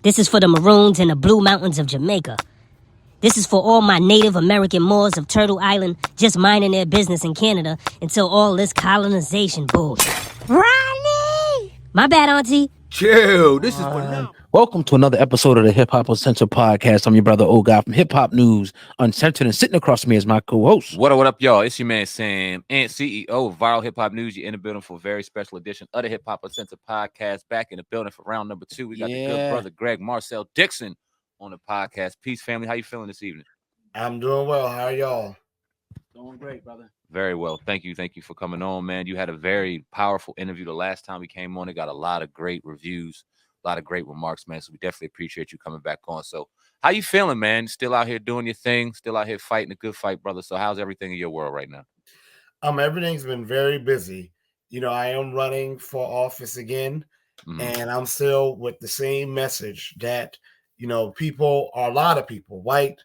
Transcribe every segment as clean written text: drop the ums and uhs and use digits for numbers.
This is for the Maroons in the Blue Mountains of Jamaica. This is for all my Native American Moors of Turtle Island just minding their business in Canada until all this colonization bullshit. Ronnie! My bad, Auntie. Chill. This is for now. Welcome to another episode of the Hip Hop Uncensored podcast. I'm your brother, old guy from Hip Hop News Uncensored, and sitting across from me is my co-host. What up, y'all? It's your man Sam, and CEO of Viral Hip Hop News. You're in the building for a very special edition of the Hip Hop Uncensored podcast. Back in the building for round number 2. We got the good brother Gregg Marcell Dixon on the podcast. Peace, family. How you feeling this evening? I'm doing well. How are y'all? Doing great, brother. Very well. Thank you for coming on, man. You had a very powerful interview the last time we came on. It got a lot of great reviews, a lot of great remarks, man. So we definitely appreciate you coming back on. So how you feeling, man? Still out here doing your thing, still out here fighting a good fight, brother. So how's everything in your world right now? Everything's been very busy. I am running for office again, and I'm still with the same message that, people are a lot of people, white,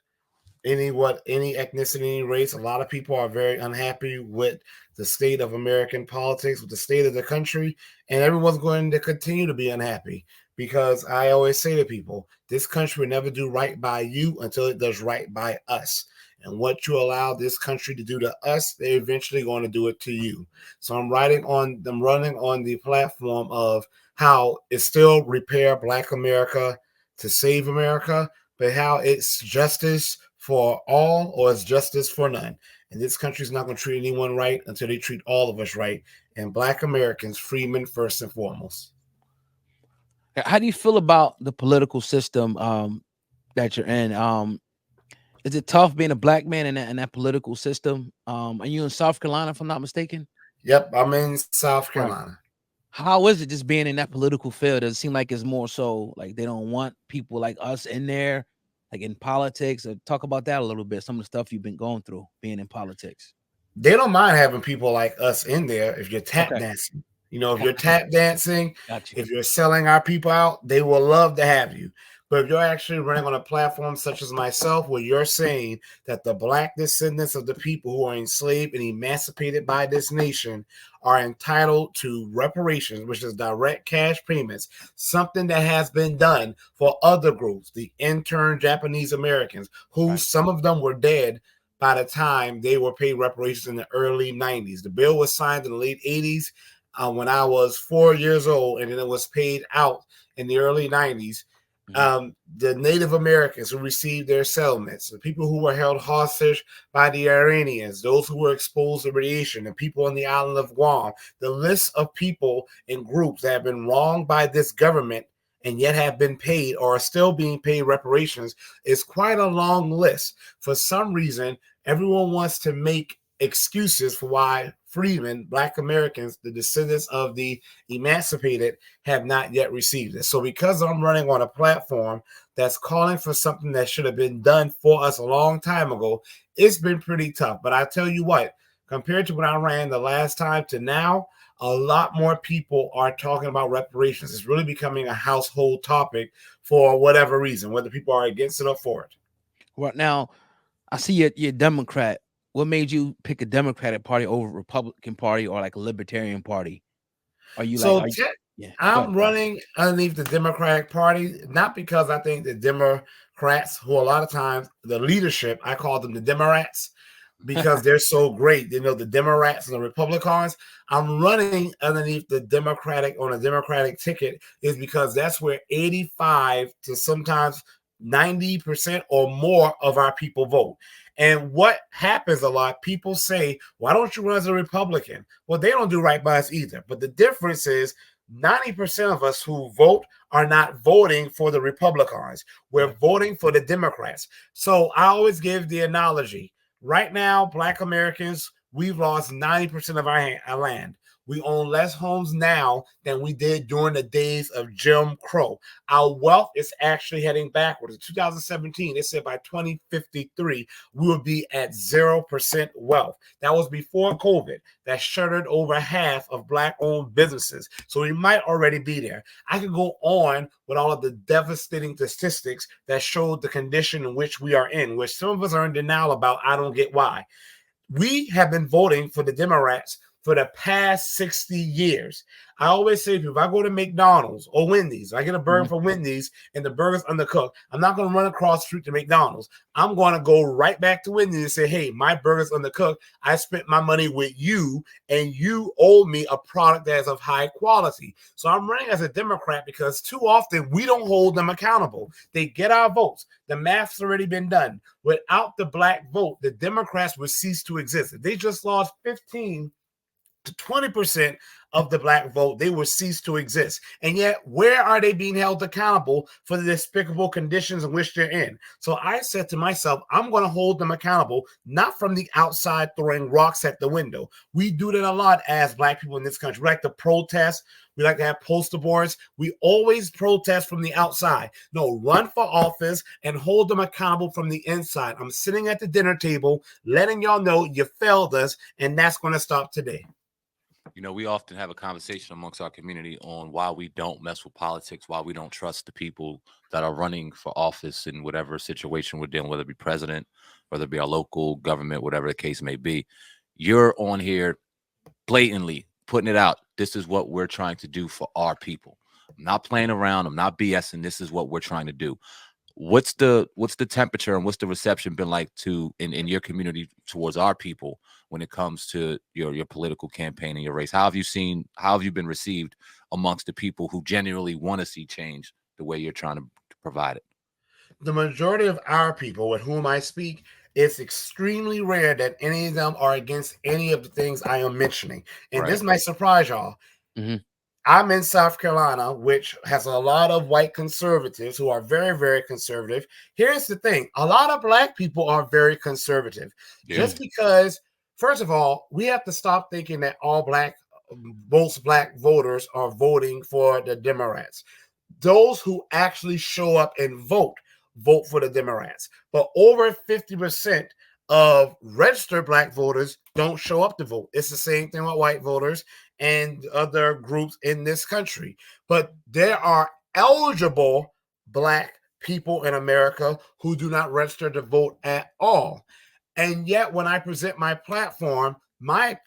any ethnicity, any race, a lot of people are very unhappy with the state of American politics, with the state of the country, and everyone's going to continue to be unhappy because I always say to people, this country will never do right by you until it does right by us. And what you allow this country to do to us, they're eventually going to do it to you. So I'm running on the platform of how it's still repair Black America to save America, but how it's justice for all or it's justice for none. And this country is not going to treat anyone right until they treat all of us right. And Black Americans, freemen first and foremost. How do you feel about the political system that you're in? Is it tough being a Black man in that political system? Are you in South Carolina, if I'm not mistaken? Yep, I'm in South Carolina. Right. How is it just being in that political field? Does it seem like it's more so like they don't want people like us in there, like in politics? Or talk about that a little bit, some of the stuff you've been going through being in politics. They don't mind having people like us in there if you're tap dancing. If you're tap dancing, if you're selling our people out, they will love to have you. But if you're actually running on a platform such as myself, where you're saying that the Black descendants of the people who are enslaved and emancipated by this nation are entitled to reparations, which is direct cash payments, something that has been done for other groups, the intern Japanese Americans, who some of them were dead by the time they were paid reparations in the early 90s. The bill was signed in the late 80s when I was 4 years old, and then it was paid out in the early 90s. The Native Americans who received their settlements, the people who were held hostage by the Iranians, those who were exposed to radiation, the people on the island of Guam, the list of people and groups that have been wronged by this government and yet have been paid or are still being paid reparations is quite a long list. For some reason, everyone wants to make excuses for why freemen, Black Americans, the descendants of the emancipated, have not yet received it. So because I'm running on a platform that's calling for something that should have been done for us a long time ago, it's been pretty tough. But I tell you what, compared to when I ran the last time to now, a lot more people are talking about reparations. It's really becoming a household topic for whatever reason, whether people are against it or for it. Right now, I see you're a Democrat. What made you pick a Democratic Party over a Republican Party or like a Libertarian Party? Are you I'm running underneath the Democratic Party, not because I think the Democrats, who a lot of times the leadership, I call them the Demorats, because they're so great. The Democrats and the Republicans. I'm running underneath the Democratic on a Democratic ticket is because that's where 85 to sometimes 90% or more of our people vote. And what happens a lot, people say, why don't you run as a Republican? Well, they don't do right by us either. But the difference is 90% of us who vote are not voting for the Republicans. We're voting for the Democrats. So I always give the analogy. Right now, Black Americans, we've lost 90% of our land. We own less homes now than we did during the days of Jim Crow. Our wealth is actually heading backwards. In 2017, they said by 2053, we will be at 0% wealth. That was before COVID. That shuttered over half of Black-owned businesses. So we might already be there. I could go on with all of the devastating statistics that showed the condition in which we are in, which some of us are in denial about. I don't get why. We have been voting for the Democrats for the past 60 years. I always say to people, if I go to McDonald's or Wendy's, I get a burger from Wendy's and the burger's undercooked, I'm not going to run across the street to McDonald's. I'm going to go right back to Wendy's and say, hey, my burger's undercooked. I spent my money with you, and you owe me a product that is of high quality. So I'm running as a Democrat because too often we don't hold them accountable. They get our votes. The math's already been done. Without the black vote, the Democrats would cease to exist. If they just lost 15 to 20% of the black vote, they will cease to exist. And yet, where are they being held accountable for the despicable conditions in which they're in? So I said to myself, I'm going to hold them accountable, not from the outside throwing rocks at the window. We do that a lot as black people in this country. We like to protest. We like to have poster boards. We always protest from the outside. No, run for office and hold them accountable from the inside. I'm sitting at the dinner table, letting y'all know you failed us, and that's going to stop today. You know, we often have a conversation amongst our community on why we don't mess with politics, why we don't trust the people that are running for office in whatever situation we're dealing, whether it be president, whether it be our local government, whatever the case may be. You're on here blatantly putting it out. This is what we're trying to do for our people. I'm not playing around. I'm not BSing. This is what we're trying to do. What's the temperature and what's the reception been like in your community towards our people when it comes to your political campaign and your race? How have you been received amongst the people who genuinely want to see change the way you're trying to provide it? The majority of our people with whom I speak, it's extremely rare that any of them are against any of the things I am mentioning. And This might surprise y'all. I'm in South Carolina, which has a lot of white conservatives who are very, very conservative. Here's the thing. A lot of black people are very conservative. Just because, first of all, we have to stop thinking that most black voters are voting for the Democrats. Those who actually show up and vote for the Democrats. But over 50% of registered black voters don't show up to vote. It's the same thing with white voters and other groups in this country. But there are eligible black people in America who do not register to vote at all. And yet, when I present my platform, our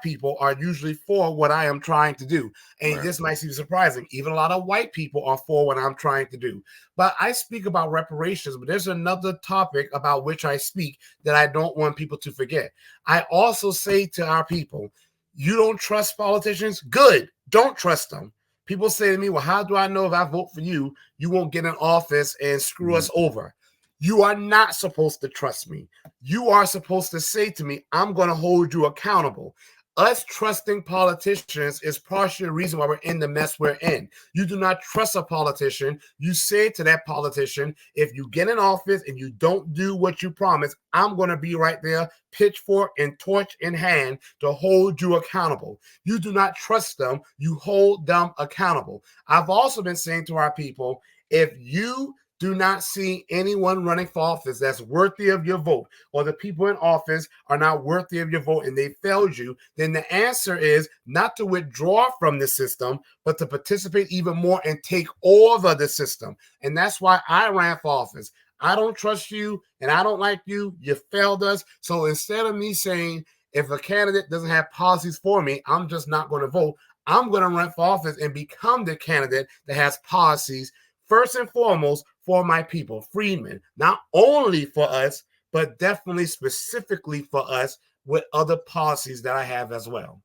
people are usually for what I am trying to do. And This might seem surprising. Even a lot of white people are for what I'm trying to do. But I speak about reparations, but there's another topic about which I speak that I don't want people to forget. I also say to our people, you don't trust politicians? Good. Don't trust them. People say to me, well, how do I know if I vote for you, you won't get in office and screw us over? You are not supposed to trust me. You are supposed to say to me, I'm going to hold you accountable. Us trusting politicians is partially the reason why we're in the mess we're in. You do not trust a politician. You say to that politician, if you get in office and you don't do what you promise, I'm going to be right there, pitchfork and torch in hand, to hold you accountable. You do not trust them. You hold them accountable. I've also been saying to our people, if you do not see anyone running for office that's worthy of your vote, or the people in office are not worthy of your vote and they failed you, then the answer is not to withdraw from the system, but to participate even more and take over the system. And that's why I ran for office. I don't trust you and I don't like you. You failed us. So instead of me saying, if a candidate doesn't have policies for me, I'm just not going to vote, I'm going to run for office and become the candidate that has policies, first and foremost, for my people, freedmen, not only for us, but definitely specifically for us with other policies that I have as well.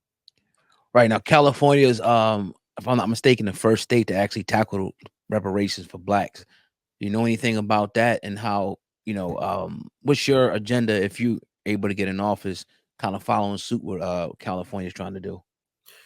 Right now, California is, if I'm not mistaken, the first state to actually tackle reparations for blacks. Do you know anything about that and how, what's your agenda if you able to get in office, kind of following suit what California is trying to do?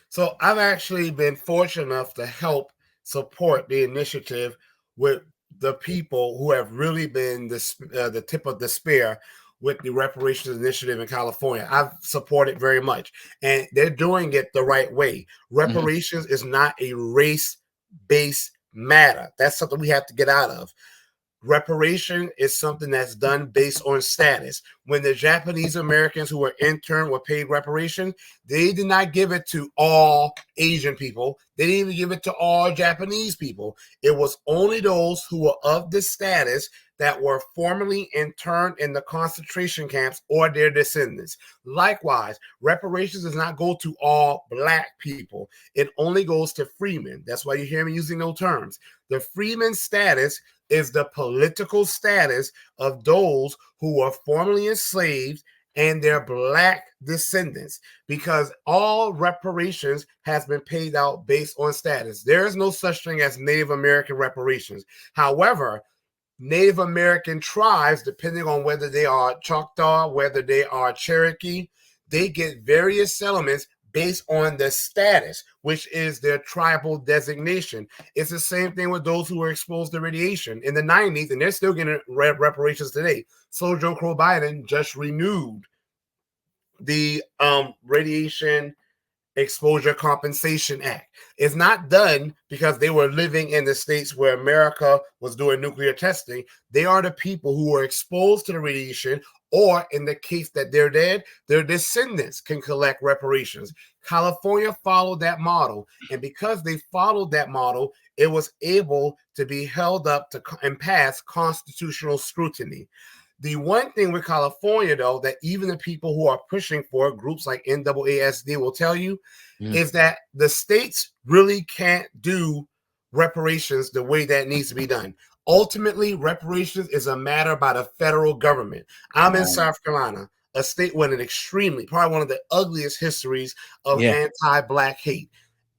So I've actually been fortunate enough to help support the initiative with the people who have really been the tip of the spear with the reparations initiative in California. I've supported very much, and they're doing it the right way. Reparations is not a race-based matter. That's something we have to get out of. Reparation is something that's done based on status. When the Japanese Americans who were interned were paid reparations, they did not give it to all Asian people. They didn't even give it to all Japanese people. It was only those who were of the status that were formerly interned in the concentration camps or their descendants. Likewise, reparations does not go to all black people. It only goes to freemen. That's why you hear me using those terms. The freeman status is the political status of those who were formerly enslaved and their black descendants, because all reparations has been paid out based on status. There is no such thing as Native American reparations. However, Native American tribes, depending on whether they are Choctaw, whether they are Cherokee, they get various settlements based on the status, which is their tribal designation. It's the same thing with those who were exposed to radiation in the 90s, and they're still getting reparations today. So Joe Biden just renewed the Radiation Exposure Compensation Act. It's not done because they were living in the states where America was doing nuclear testing. They are the people who were exposed to the radiation, or in the case that they're dead, their descendants can collect reparations. California followed that model, and because they followed that model, it was able to be held up to and pass constitutional scrutiny. The one thing with California, though, that even the people who are pushing for it, groups like NAASD will tell you, is that the states really can't do reparations the way that needs to be done. Ultimately, reparations is a matter by the federal government. I'm in South Carolina, a state with an extremely, probably one of the ugliest histories of anti-Black hate.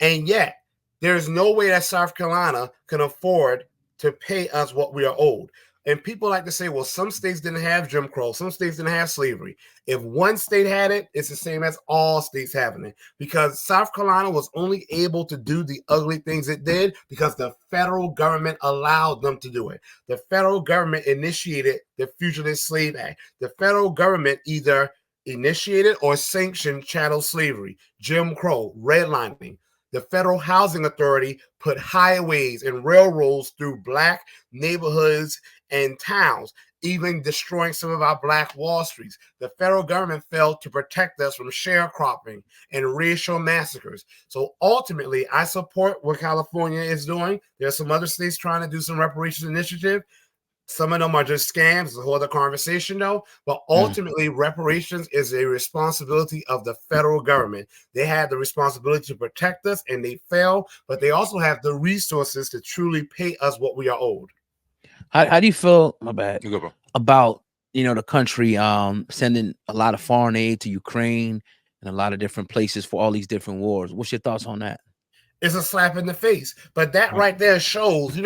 And yet, there's no way that South Carolina can afford to pay us what we are owed. And people like to say, well, some states didn't have Jim Crow. Some states didn't have slavery. If one state had it, it's the same as all states having it. Because South Carolina was only able to do the ugly things it did because the federal government allowed them to do it. The federal government initiated the Fugitive Slave Act. The federal government either initiated or sanctioned chattel slavery, Jim Crow, redlining. The Federal Housing Authority put highways and railroads through Black neighborhoods and towns, even destroying some of our Black Wall Streets. The federal government failed to protect us from sharecropping and racial massacres. So ultimately, I support what California is doing. There's some other states trying to do some reparations initiative. Some of them are just scams. It's a whole other conversation, though. But ultimately, reparations is a responsibility of the federal government. They have the responsibility to protect us, and they fail. But they also have the resources to truly pay us what we are owed. How do you feel? My bad. You go, bro. About the country sending a lot of foreign aid to Ukraine and a lot of different places for all these different wars. What's your thoughts on that? It's a slap in the face. But that right there shows,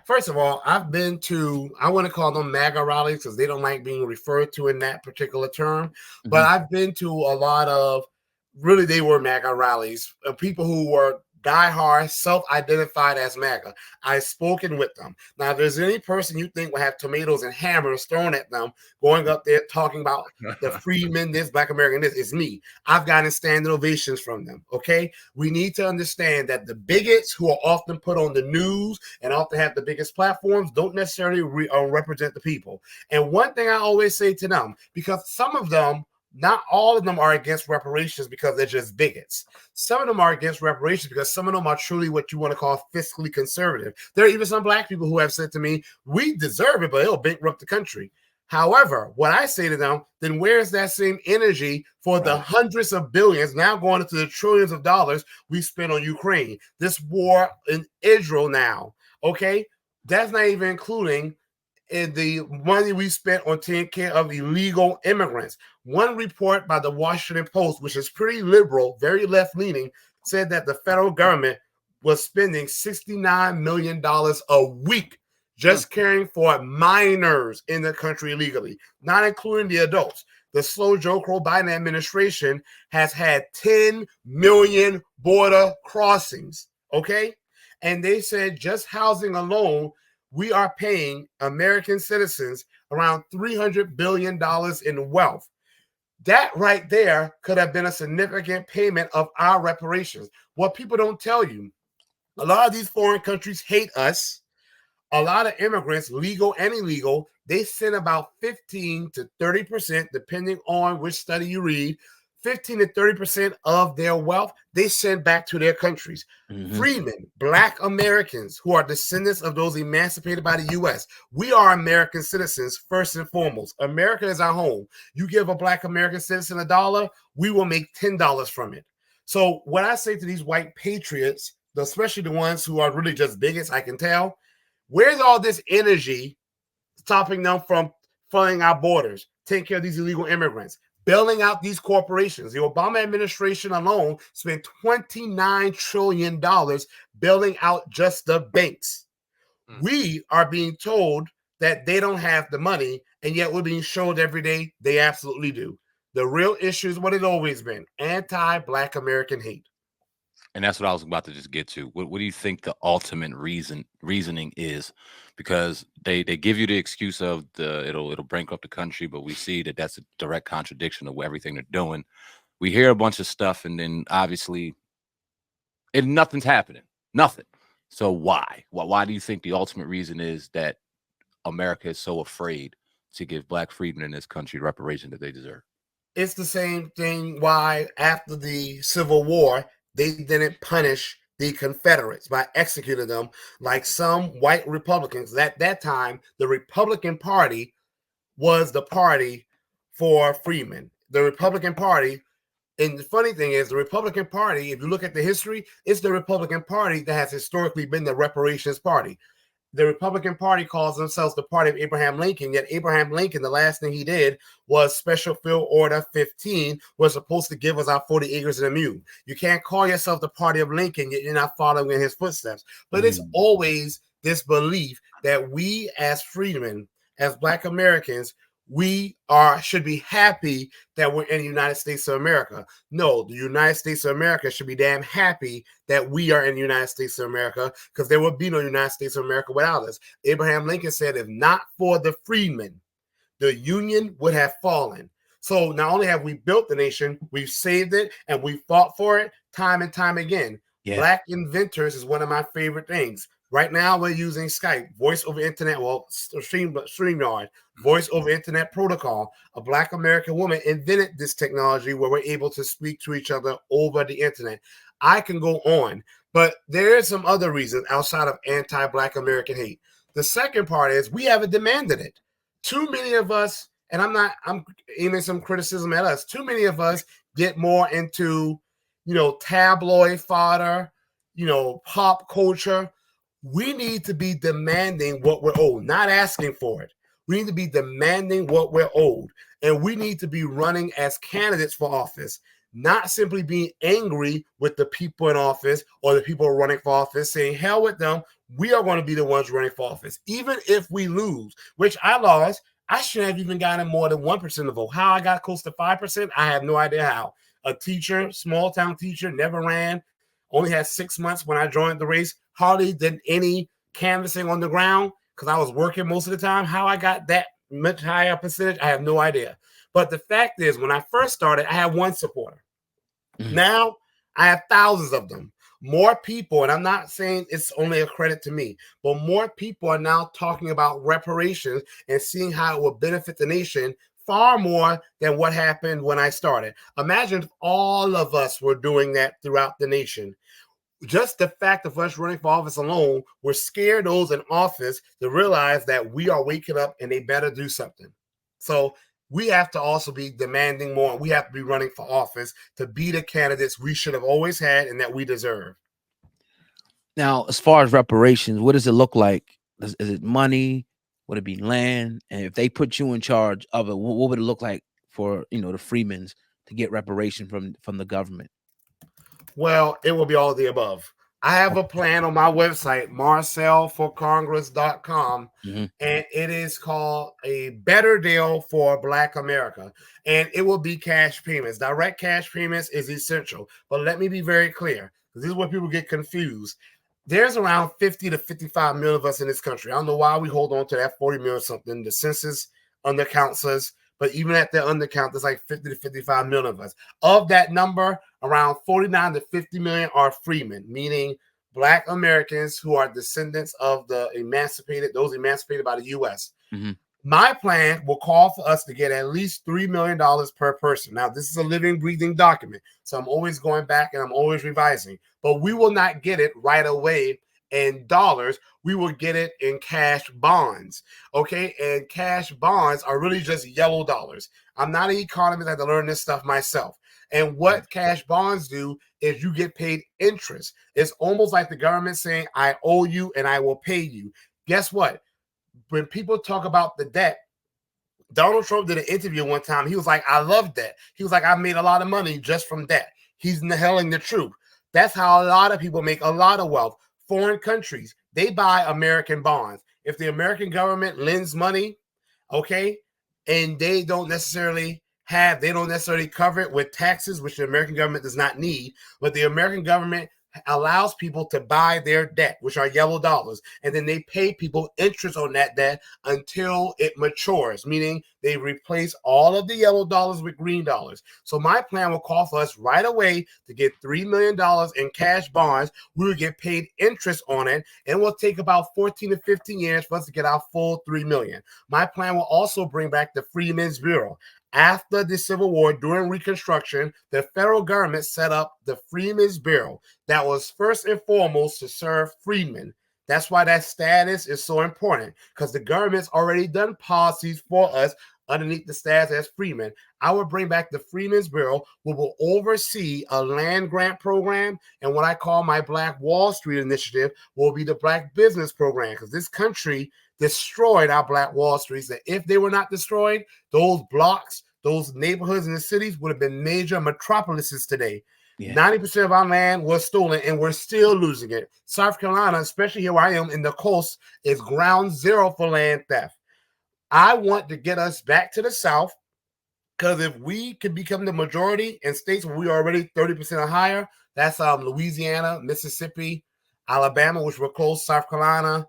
first of all, I've been to, I want to call them MAGA rallies because they don't like being referred to in that particular term. But I've been to a lot of, really, they were MAGA rallies of people who were diehard, self-identified as MAGA. I've spoken with them. Now, if there's any person you think will have tomatoes and hammers thrown at them, going up there talking about the freedmen, this, Black American, this, it's me. I've gotten standing ovations from them, okay? We need to understand that the bigots who are often put on the news and often have the biggest platforms don't necessarily represent the people. And one thing I always say to them, because some of them, not all of them are against reparations because they're just bigots. Some of them are against reparations because some of them are truly what you want to call fiscally conservative. There are even some Black people who have said to me, we deserve it, but it'll bankrupt the country. However, what I say to them, then where's that same energy for the hundreds of billions, now going into the trillions of dollars we spend on Ukraine? This war in Israel now, okay? That's not even including in the money we spent on taking care of illegal immigrants. One report by the Washington Post, which is pretty liberal, very left-leaning, said that the federal government was spending $69 million a week just caring for minors in the country illegally, not including the adults. The slow Joe Biden administration has had 10 million border crossings, okay? And they said just housing alone, we are paying American citizens around $300 billion in wealth. That right there could have been a significant payment of our reparations. What people don't tell you, a lot of these foreign countries hate us. A lot of immigrants, legal and illegal, they send about 15 to 30%, depending on which study you read, 15 to 30% of their wealth they send back to their countries. Freemen, Black Americans who are descendants of those emancipated by the U.S. We are American citizens first and foremost. America is our home. You give a Black American citizen $1, we will make $10 from it. So what I say to these white patriots, especially the ones who are really just bigots, I can tell, where's all this energy stopping them from flooding our borders, taking care of these illegal immigrants, bailing out these corporations? The Obama administration alone spent $29 trillion bailing out just the banks. We are being told that they don't have the money, and yet we're being showed every day they absolutely do. The real issue is what it's always been: anti-Black American hate. And that's what I was about to just get to. What do you think the ultimate reasoning is? Because they give you the excuse of it'll bankrupt the country, but we see that that's a direct contradiction of everything they're doing. We hear a bunch of stuff, and then obviously, nothing's happening. Nothing. So why? Why do you think the ultimate reason is that America is so afraid to give Black freedmen in this country the reparation that they deserve? It's the same thing why after the Civil War, they didn't punish the Confederates by executing them like some white Republicans. At that time, the Republican Party was the party for freemen. The Republican Party, and the funny thing is, the Republican Party, if you look at the history, it's the Republican Party that has historically been the reparations party. The Republican Party calls themselves the party of Abraham Lincoln, yet Abraham Lincoln, the last thing he did was Special Field Order 15, was supposed to give us our 40 acres and a mule. You can't call yourself the party of Lincoln, yet you're not following in his footsteps. But it's always this belief that we as freedmen, as Black Americans, we should be happy that we're in the United States of America. No, the United States of America should be damn happy that we are in the United States of America, because there would be no United States of America without us. Abraham Lincoln said, if not for the freedmen, the Union would have fallen. So not only have we built the nation, we've saved it, and we fought for it time and time again. Yeah. Black inventors is one of my favorite things. Right now, we're using Skype, voice over internet, StreamYard, voice over internet protocol. A Black American woman invented this technology where we're able to speak to each other over the internet. I can go on, but there is some other reasons outside of anti-Black American hate. The second part is we haven't demanded it. Too many of us, and I'm aiming some criticism at us, too many of us get more into, tabloid fodder, pop culture. We need to be demanding what we're owed, not asking for it. We need to be demanding what we're owed. And we need to be running as candidates for office, not simply being angry with the people in office or the people running for office, saying, hell with them, we are going to be the ones running for office. Even if we lose, which I lost, I shouldn't have even gotten more than 1% of the vote. How I got close to 5%, I have no idea how. A teacher, small town teacher, never ran, only had 6 months when I joined the race, hardly did any canvassing on the ground because I was working most of the time. How I got that much higher percentage, I have no idea. But the fact is, when I first started, I had one supporter. Now I have thousands of them. More people, and I'm not saying it's only a credit to me, but more people are now talking about reparations and seeing how it will benefit the nation far more than what happened when I started. Imagine if all of us were doing that throughout the nation. Just the fact of us running for office alone will scare those in office to realize that we are waking up and they better do something. So we have to also be demanding more. We have to be running for office to be the candidates we should have always had and that we deserve. Now, as far as reparations, what does it look like? Is it money? Would it be land? And if they put you in charge of it, what would it look like for, the freemen to get reparation from the government? Well, it will be all of the above. I have a plan on my website, marcellforcongress.com, and it is called A Better Deal for Black America. And it will be cash payments. Direct cash payments is essential. But let me be very clear, because this is where people get confused. There's around 50 to 55 million of us in this country. I don't know why we hold on to that 40 million or something. The census undercounts us. But even at the undercount, there's like 50 to 55 million of us. Of that number, around 49 to 50 million are freemen, meaning Black Americans who are descendants of those emancipated by the U.S. My plan will call for us to get at least $3 million per person. Now, this is a living, breathing document, so I'm always going back and I'm always revising. But we will not get it right away in dollars. We will get it in cash bonds, okay? And cash bonds are really just yellow dollars. I'm not an economist. I had to learn this stuff myself. And what cash bonds do is you get paid interest. It's almost like the government saying, I owe you and I will pay you. Guess what? When people talk about the debt, Donald Trump did an interview one time. He was like, I love debt. He was like, I made a lot of money just from debt. He's telling the truth. That's how a lot of people make a lot of wealth. Foreign countries, they buy American bonds. If the American government lends money, okay, and they don't necessarily cover it with taxes, which the American government does not need, but the American government allows people to buy their debt, which are yellow dollars, and then they pay people interest on that debt until it matures, meaning they replace all of the yellow dollars with green dollars. So my plan will call for us right away to get $3 million in cash bonds. We will get paid interest on it, and it will take about 14 to 15 years for us to get our full $3 million. My plan will also bring back the Freedmen's Bureau. After the Civil War, during Reconstruction, the federal government set up the Freedmen's Bureau that was first and foremost to serve freedmen. That's why that status is so important, because the government's already done policies for us underneath the status as freemen. I will bring back the Freedmen's Bureau, who will oversee a land grant program, and what I call my Black Wall Street initiative will be the Black Business Program, because this country destroyed our Black Wall Streets. That if they were not destroyed, those blocks, those neighborhoods in the cities would have been major metropolises today. 90% of our land was stolen, and we're still losing it. South Carolina, especially here where I am in the coast, is ground zero for land theft. I want to get us back to the South, because if we could become the majority in states where we are already 30% or higher, that's Louisiana, Mississippi, Alabama, which we're close, South Carolina,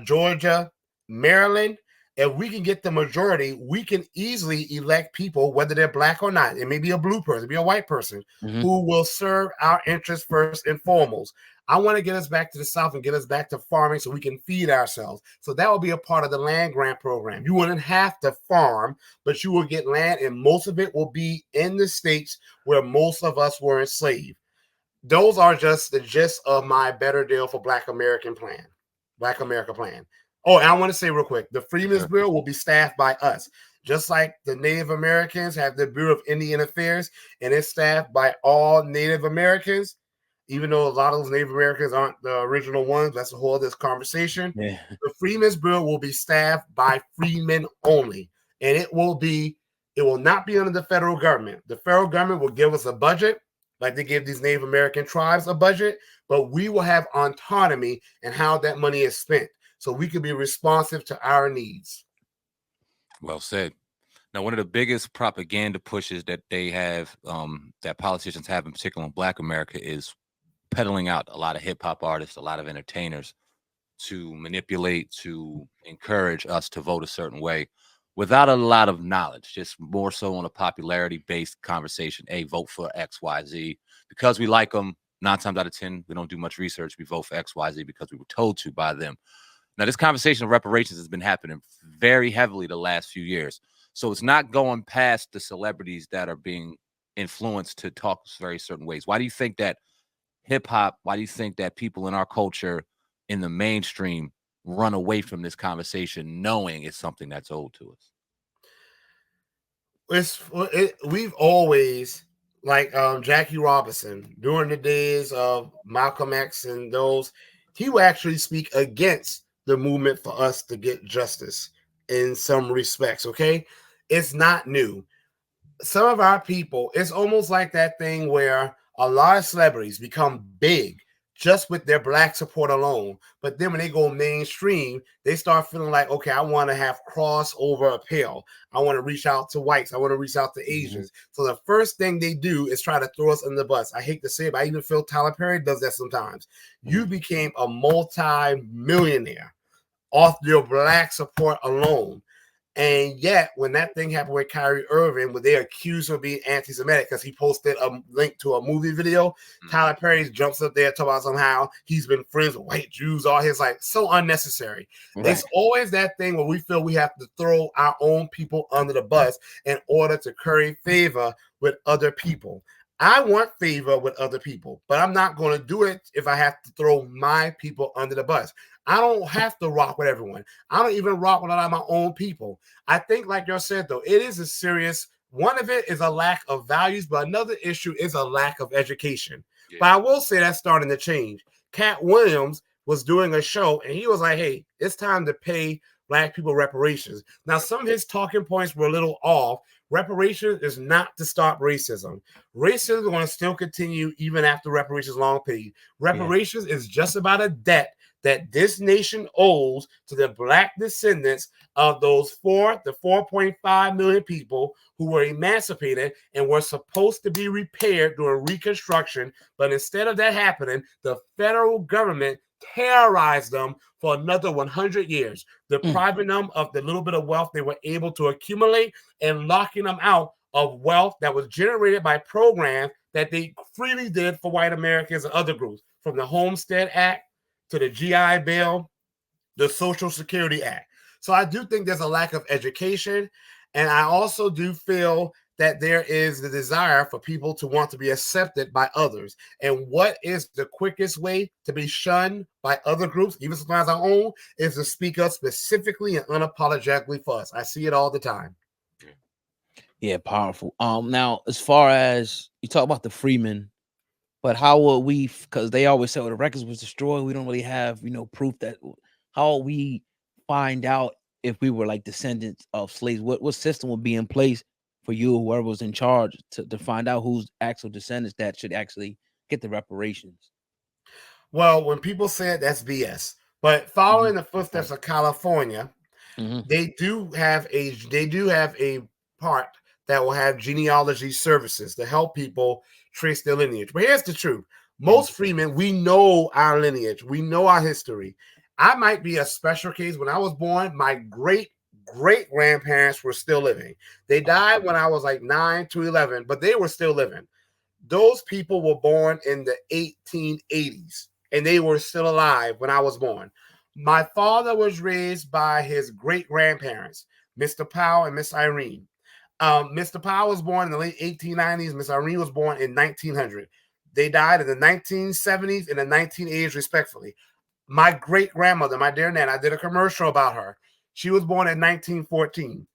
Georgia, Maryland. If we can get the majority, we can easily elect people, whether they're Black or not. It may be a blue person, it may be a white person, who will serve our interests first and foremost. I want to get us back to the South and get us back to farming so we can feed ourselves. So that will be a part of the land grant program. You wouldn't have to farm, but you will get land, and most of it will be in the states where most of us were enslaved. Those are just the gist of my Better Deal for Black America plan. Oh, and I want to say real quick, the Freedmen's Bureau will be staffed by us. Just like the Native Americans have the Bureau of Indian Affairs, and it's staffed by all Native Americans, even though a lot of those Native Americans aren't the original ones. That's the whole of this conversation. Yeah. The Freedmen's Bureau will be staffed by freedmen only, and it will not be under the federal government. The federal government will give us a budget, like they give these Native American tribes a budget, but we will have autonomy in how that money is spent, so we can be responsive to our needs. Well said. Now, one of the biggest propaganda pushes that they have, that politicians have, in particular in Black America, is peddling out a lot of hip hop artists, a lot of entertainers, to manipulate, to encourage us to vote a certain way without a lot of knowledge, just more so on a popularity-based conversation. Hey, vote for X, Y, Z. Because we like them, 9 times out of 10, we don't do much research. We vote for X, Y, Z because we were told to by them. Now, this conversation of reparations has been happening very heavily the last few years. So it's not going past the celebrities that are being influenced to talk very certain ways. Why do you think that hip-hop, why do you think that people in our culture in the mainstream run away from this conversation knowing it's something that's owed to us? We've always, like Jackie Robinson, during the days of Malcolm X and those, he would actually speak against the movement for us to get justice in some respects, okay? It's not new. Some of our people, it's almost like that thing where a lot of celebrities become big just with their Black support alone. But then when they go mainstream, they start feeling like, okay, I want to have crossover appeal. I want to reach out to whites. I want to reach out to Asians. So the first thing they do is try to throw us under the bus. I hate to say it, but I even feel Tyler Perry does that sometimes. You became a multi-millionaire off your Black support alone. And yet, when that thing happened with Kyrie Irving, where they accused him of being anti-Semitic because he posted a link to a movie video, Tyler Perry jumps up there talking about somehow he's been friends with white Jews, all his like so unnecessary. Right. It's always that thing where we feel we have to throw our own people under the bus in order to curry favor with other people. I want favor with other people, but I'm not going to do it if I have to throw my people under the bus. I don't have to rock with everyone. I don't even rock with a lot of my own people. I think, like you said, though, it is a serious one of it is a lack of values, but another issue is a lack of education. Yeah. But I will say that's starting to change. Cat Williams was doing a show, and he was like, hey, it's time to pay Black people reparations. Now, some of his talking points were a little off. Reparations is not to stop racism. Racism is going to still continue even after reparations long paid. Reparations is just about a debt that this nation owes to the Black descendants of those 4.5 million people who were emancipated and were supposed to be repaired during Reconstruction. But instead of that happening, the federal government terrorized them for another 100 years, depriving them of the little bit of wealth they were able to accumulate and locking them out of wealth that was generated by programs that they freely did for white Americans and other groups, from the Homestead Act to the GI Bill, the Social Security Act. So I do think there's a lack of education. And I also do feel that there is the desire for people to want to be accepted by others. And what is the quickest way to be shunned by other groups, even sometimes our own, is to speak up specifically and unapologetically for us. I see it all the time. Yeah, powerful. Now, as far as you talk about the Freemen, but how will we, because they always say, well, the records was destroyed, we don't really have, proof that, how will we find out if we were like descendants of slaves? What system would be in place for you, whoever was in charge, to find out who's actual descendants that should actually get the reparations? Well, when people say it, that's BS. But following the footsteps of California, they do have a part that will have genealogy services to help people trace their lineage. But here's the truth. Most freemen, we know our lineage. We know our history. I might be a special case. When I was born, my great-great-grandparents were still living. They died when I was like 9 to 11, but they were still living. Those people were born in the 1880s, and they were still alive when I was born. My father was raised by his great-grandparents, Mr. Powell and Miss Irene. Mr. Powell was born in the late 1890s. Miss Irene was born in 1900. They died in the 1970s and the 1980s, respectively. My great-grandmother, my dear Nan, I did a commercial about her. She was born in 1914.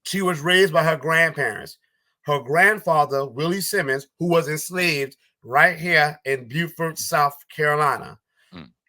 She was raised by her grandparents. Her grandfather, Willie Simmons, who was enslaved right here in Beaufort, South Carolina.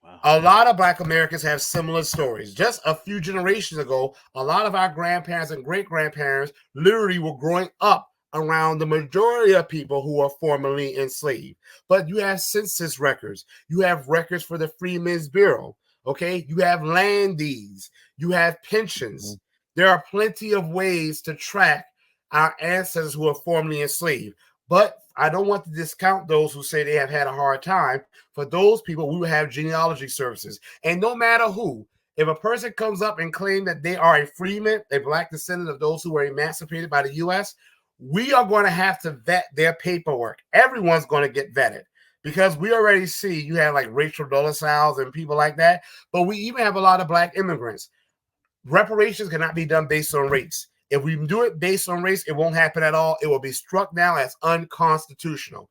Wow. A lot of Black Americans have similar stories. Just a few generations ago, a lot of our grandparents and great-grandparents literally were growing up around the majority of people who were formerly enslaved. But you have census records. You have records for the Freedmen's Bureau. Okay? You have land deeds. You have pensions. There are plenty of ways to track our ancestors who were formerly enslaved. But I don't want to discount those who say they have had a hard time. For those people, we will have genealogy services. And no matter who, if a person comes up and claims that they are a freeman, a Black descendant of those who were emancipated by the U.S., we are going to have to vet their paperwork. Everyone's going to get vetted, because we already see you have like Rachel Dolezal and people like that. But we even have a lot of Black immigrants. Reparations cannot be done based on race. If we do it based on race, it won't happen at all. It will be struck down as unconstitutional.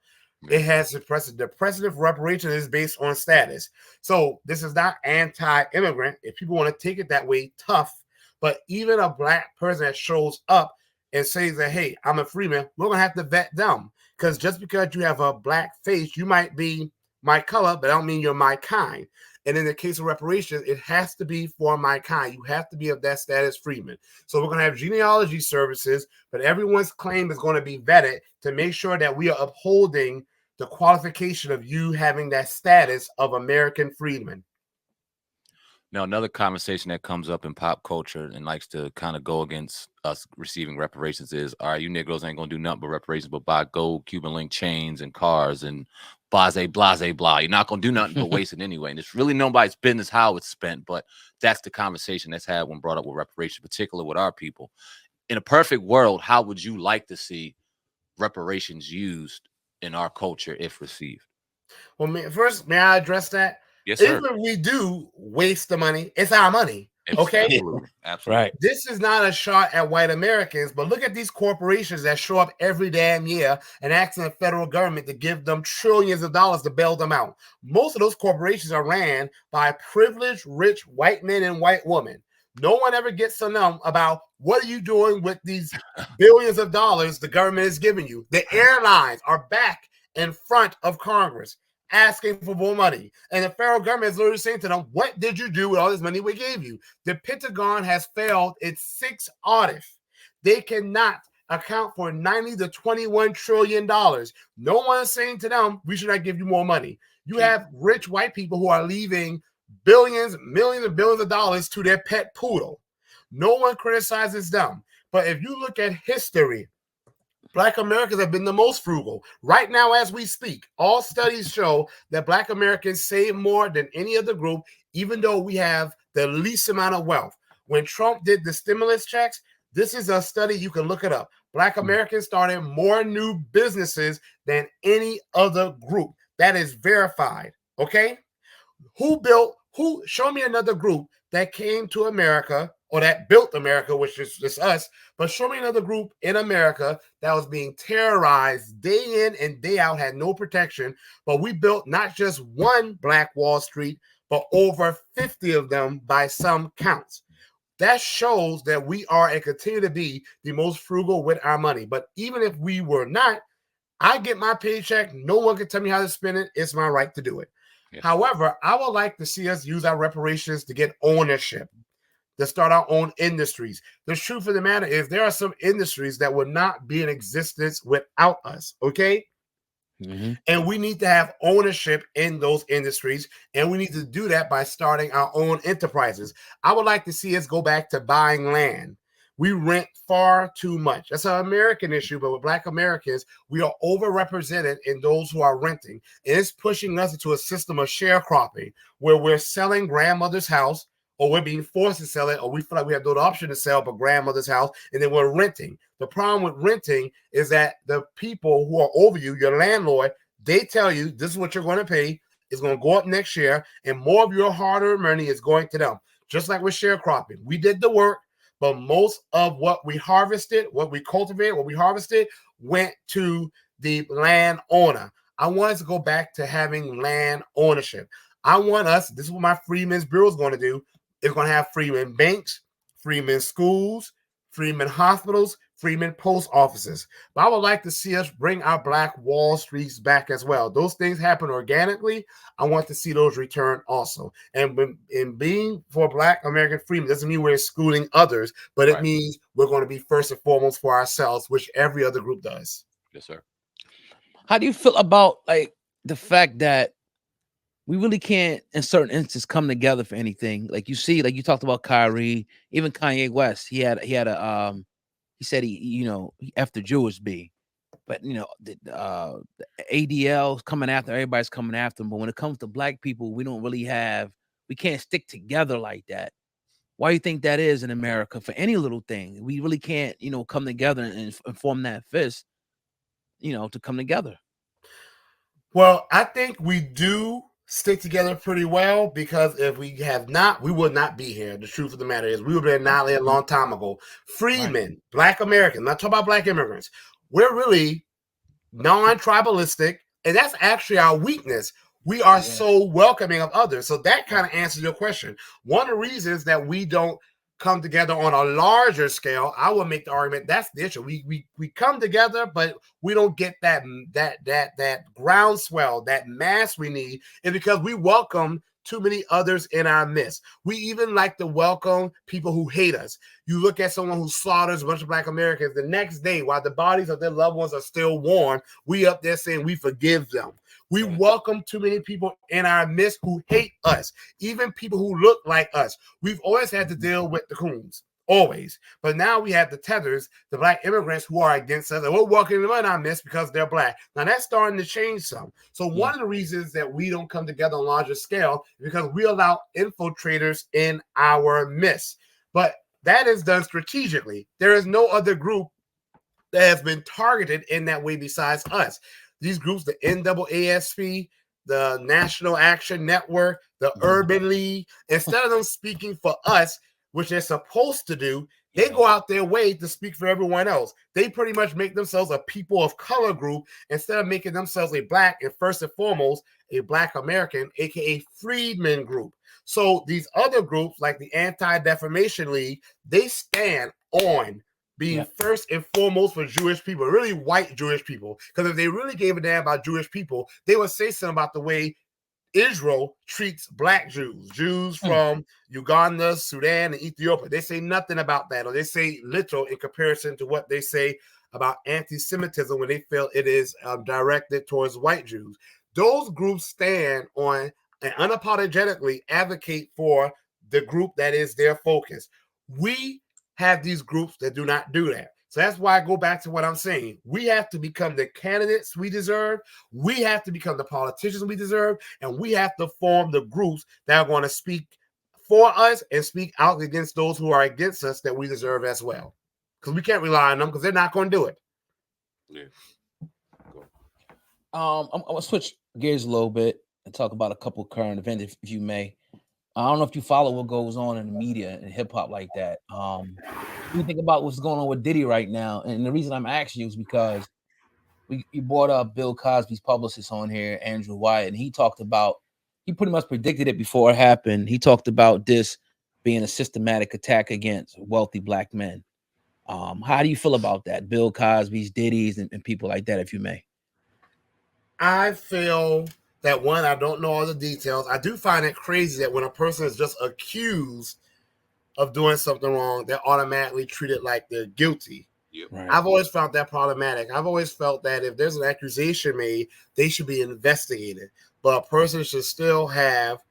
It has the precedent for reparations is based on status. So this is not anti-immigrant. If people want to take it that way, tough. But even a Black person that shows up and says that, hey, I'm a freeman, we're going to have to vet them. Because just because you have a Black face, you might be my color, but I don't mean you're my kind. And in the case of reparations, it has to be for my kind. You have to be of that status freeman. So we're going to have genealogy services, but everyone's claim is going to be vetted to make sure that we are upholding the qualification of you having that status of American freedman. Now, another conversation that comes up in pop culture and likes to kind of go against us receiving reparations is, all right, you Negroes ain't gonna do nothing but reparations, but buy gold Cuban link chains and cars and blase, blase, blah. You're not gonna do nothing but waste it anyway. And it's really nobody's business how it's spent, but that's the conversation that's had when brought up with reparations, particularly with our people. In a perfect world, how would you like to see reparations used in our culture if received? Well, first, may I address that? Yes, sir. Even if we do waste the money, it's our money. Okay. Absolutely. Absolutely. Right. This is not a shot at white Americans, but look at these corporations that show up every damn year and asking the federal government to give them trillions of dollars to bail them out. Most of those corporations are ran by privileged, rich white men and white women. No one ever gets to know about what are you doing with these billions of dollars the government is giving you. The airlines are back in front of Congress asking for more money. And the federal government is literally saying to them, what did you do with all this money we gave you? The Pentagon has failed its 6th audit. They cannot account for $90 to $21 trillion. No one is saying to them, we should not give you more money. You have rich white people who are leaving billions, millions, and billions of dollars to their pet poodle. No one criticizes them. But if you look at history, Black Americans have been the most frugal. Right now, as we speak, all studies show that Black Americans save more than any other group, even though we have the least amount of wealth. When Trump did the stimulus checks, this is a study, you can look it up. Black Americans started more new businesses than any other group. That is verified, okay? Show me another group that came to America or that built America, which is just us, but show me another group in America that was being terrorized day in and day out, had no protection, but we built not just one Black Wall Street, but over 50 of them by some counts. That shows that we are and continue to be the most frugal with our money. But even if we were not, I get my paycheck. No one can tell me how to spend it. It's my right to do it. Yes. However, I would like to see us use our reparations to get ownership, to start our own industries. The truth of the matter is there are some industries that would not be in existence without us, okay? Mm-hmm. And we need to have ownership in those industries, and we need to do that by starting our own enterprises. I would like to see us go back to buying land. We rent far too much. That's an American issue, but with Black Americans, we are overrepresented in those who are renting. And it's pushing us into a system of sharecropping where we're selling grandmother's house, or we're being forced to sell it, or we feel like we have no option to sell but grandmother's house, and then we're renting. The problem with renting is that the people who are over you, your landlord, they tell you this is what you're going to pay. It's going to go up next year, and more of your hard-earned money is going to them. Just like with sharecropping. We did the work, but most of what we harvested, what we cultivated, what we harvested went to the landowner. I want us to go back to having land ownership. I want us, this is what my Freedmen's Bureau is going to do. It's going to have Freedmen banks, Freedmen schools, Freedmen hospitals, Freedmen post offices. But I would like to see us bring our Black Wall Streets back as well. Those things happen organically. I want to see those return also. And in being for Black American freedom doesn't mean we're excluding others, but it means we're going to be first and foremost for ourselves, which every other group does. Yes, sir. How do you feel about like the fact that we really can't, in certain instances, come together for anything? Like you see, like you talked about Kyrie, even Kanye West. He said he after Jewish B, but the ADL's coming after, everybody's coming after him. But when it comes to Black people, we can't stick together like that. Why do you think that is in America for any little thing? We really can't, come together and form that fist, to come together. Well, I think we do stick together pretty well, because if we have not, we would not be here. The truth of the matter is we would have been annihilated a long time ago. Freedmen, Black Americans, not talking about Black immigrants. We're really non-tribalistic, and that's actually our weakness. We are so welcoming of others. So that kind of answers your question. One of the reasons that we don't come together on a larger scale, I will make the argument that's the issue. We come together, but we don't get that groundswell, that mass we need, is because we welcome too many others in our midst. We even like to welcome people who hate us. You look at someone who slaughters a bunch of Black Americans, the next day, while the bodies of their loved ones are still warm, we up there saying we forgive them. We welcome too many people in our midst who hate us, even people who look like us. We've always had to deal with the coons, always. But now we have the tethers, the black immigrants who are against us, and we're welcoming them in our midst because they're black. Now that's starting to change some. So one of the reasons that we don't come together on a larger scale is because we allow infiltrators in our midst. But that is done strategically. There is no other group that has been targeted in that way besides us. These groups, the NAASP, the National Action Network, the Urban League, instead of them speaking for us, which they're supposed to do, they go out their way to speak for everyone else. They pretty much make themselves a people of color group instead of making themselves a black and first and foremost a Black American, aka freedmen group. So these other groups like the Anti-Defamation League, they stand on being first and foremost for Jewish people, really white Jewish people. Because if they really gave a damn about Jewish people, they would say something about the way Israel treats black Jews from Uganda, Sudan, and Ethiopia. They say nothing about that, or they say little in comparison to what they say about anti-Semitism when they feel it is directed towards white Jews. Those groups stand on and unapologetically advocate for the group that is their focus. We have these groups that do not do that. So that's why I go back to what I'm saying. We have to become the candidates we deserve. We have to become the politicians we deserve. And we have to form the groups that are going to speak for us and speak out against those who are against us that we deserve as well. Because we can't rely on them because they're not going to do it. Yeah. I'm going to switch gears a little bit and talk about a couple current events, if you may. I don't know if you follow what goes on in the media and hip hop like that. You think about what's going on with Diddy right now, and the reason I'm asking you is because you brought up Bill Cosby's publicist on here, Andrew Wyatt, and he pretty much predicted it before it happened. He talked about this being a systematic attack against wealthy black men. How do you feel about that? Bill Cosby's, Diddy's, and people like that, if you may. I feel that one, I don't know all the details. I do find it crazy that when a person is just accused of doing something wrong, they're automatically treated like they're guilty. Yep. Right. I've always found that problematic. I've always felt that if there's an accusation made, they should be investigated. But a person should still have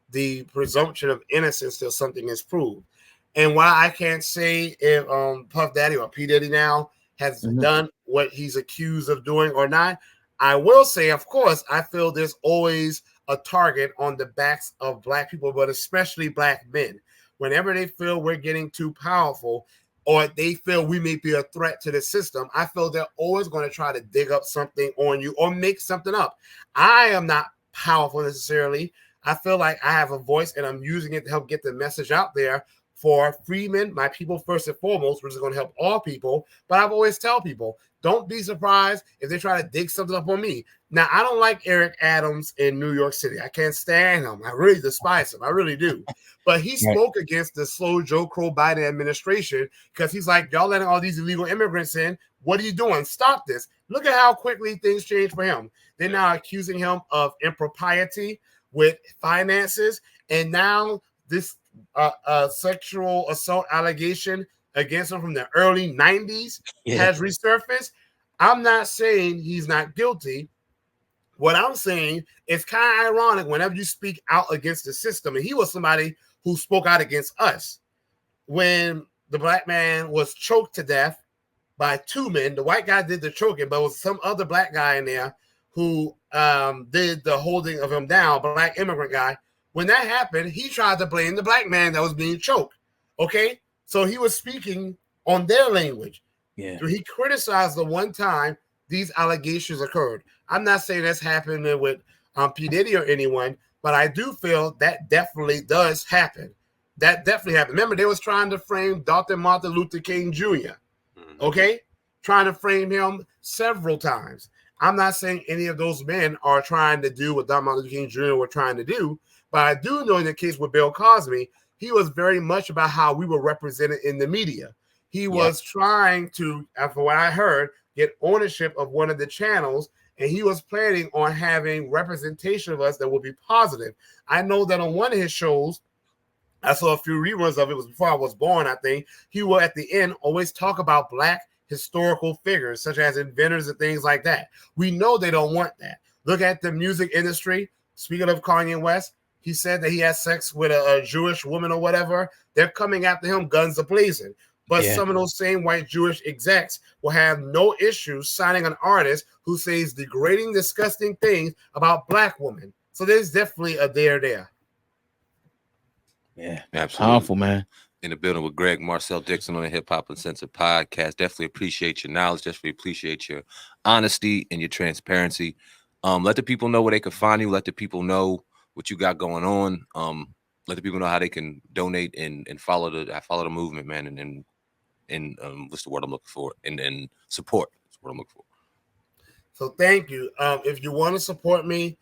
the presumption of innocence till something is proved. And while I can't say if Puff Daddy or P. Diddy now has done what he's accused of doing or not, I will say, of course, I feel there's always a target on the backs of black people, but especially black men. Whenever they feel we're getting too powerful or they feel we may be a threat to the system, I feel they're always going to try to dig up something on you or make something up. I am not powerful necessarily. I feel like I have a voice and I'm using it to help get the message out there for freemen, my people first and foremost, which is going to help all people. But I've always tell people, don't be surprised if they try to dig something up on me. Now, I don't like Eric Adams in New York City. I can't stand him. I really despise him. I really do. But he spoke against the slow Joe Crow Biden administration because he's like, y'all letting all these illegal immigrants in. What are you doing? Stop this. Look at how quickly things change for him. They're now accusing him of impropriety with finances. And now this sexual assault allegation against him from the early 90s has resurfaced. I'm not saying he's not guilty. What I'm saying is kind of ironic whenever you speak out against the system. And he was somebody who spoke out against us. When the black man was choked to death by two men, the white guy did the choking, but it was some other black guy in there who did the holding of him down, black immigrant guy. When that happened, he tried to blame the black man that was being choked. Okay? So he was speaking on their language. Yeah. He criticized the one time these allegations occurred. I'm not saying that's happening with P. Diddy or anyone, but I do feel that definitely does happen. That definitely happened. Remember, they was trying to frame Dr. Martin Luther King Jr., okay? Trying to frame him several times. I'm not saying any of those men are trying to do what Dr. Martin Luther King Jr. were trying to do, but I do know in the case with Bill Cosby, he was very much about how we were represented in the media. He was trying to, from what I heard, get ownership of one of the channels, and he was planning on having representation of us that would be positive. I know that on one of his shows, I saw a few reruns of it. It was before I was born, I think. He will, at the end, always talk about black historical figures, such as inventors and things like that. We know they don't want that. Look at the music industry. Speaking of Kanye West, he said that he had sex with a Jewish woman or whatever. They're coming after him, guns a-blazing. But some of those same white Jewish execs will have no issues signing an artist who says degrading, disgusting things about black women. So there's definitely a there. Yeah, absolutely. Powerful, man. In the building with Gregg Marcell Dixon on the Hip Hop Uncensored podcast. Definitely appreciate your knowledge. Definitely appreciate your honesty and your transparency. Let the people know where they can find you. Let the people know what you got going on. Let the people know how they can donate and follow the movement, man. And what's the word I'm looking for? And support. That's what I'm looking for. So thank you. If you want to support me,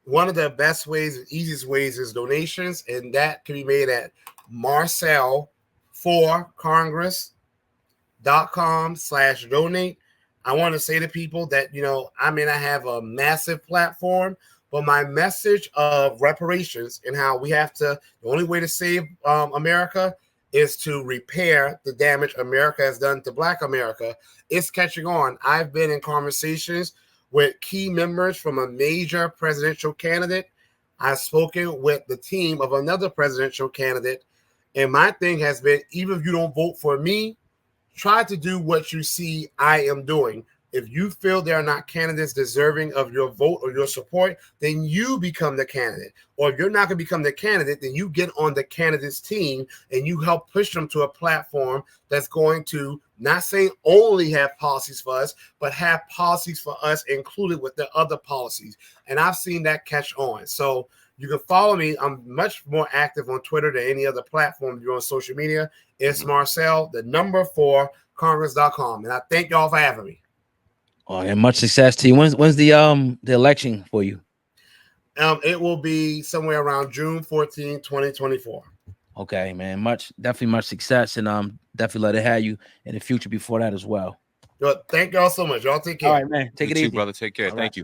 one of the best ways and easiest ways is donations, and that can be made at marcel4congress.com/donate. I want to say to people that, I may not have a massive platform, but my message of reparations and how we have to, the only way to save America is to repair the damage America has done to Black America. It's catching on. I've been in conversations with key members from a major presidential candidate. I've spoken with the team of another presidential candidate. And my thing has been, even if you don't vote for me, try to do what you see I am doing. If you feel there are not candidates deserving of your vote or your support, then you become the candidate. Or if you're not going to become the candidate, then you get on the candidate's team and you help push them to a platform that's going to, not saying only have policies for us, but have policies for us included with the other policies. And I've seen that catch on. So you can follow me. I'm much more active on Twitter than any other platform you're on social media. It's Marcel, the number 4, congress.com. And I thank y'all for having me. Oh, and much success to you. When's the election for you? It will be somewhere around June 14, 2024. Okay, man. Definitely much success, and definitely let it have you in the future before that as well. Thank y'all so much. Y'all take care. All right, man. Take it easy, brother. Take care. Thank you.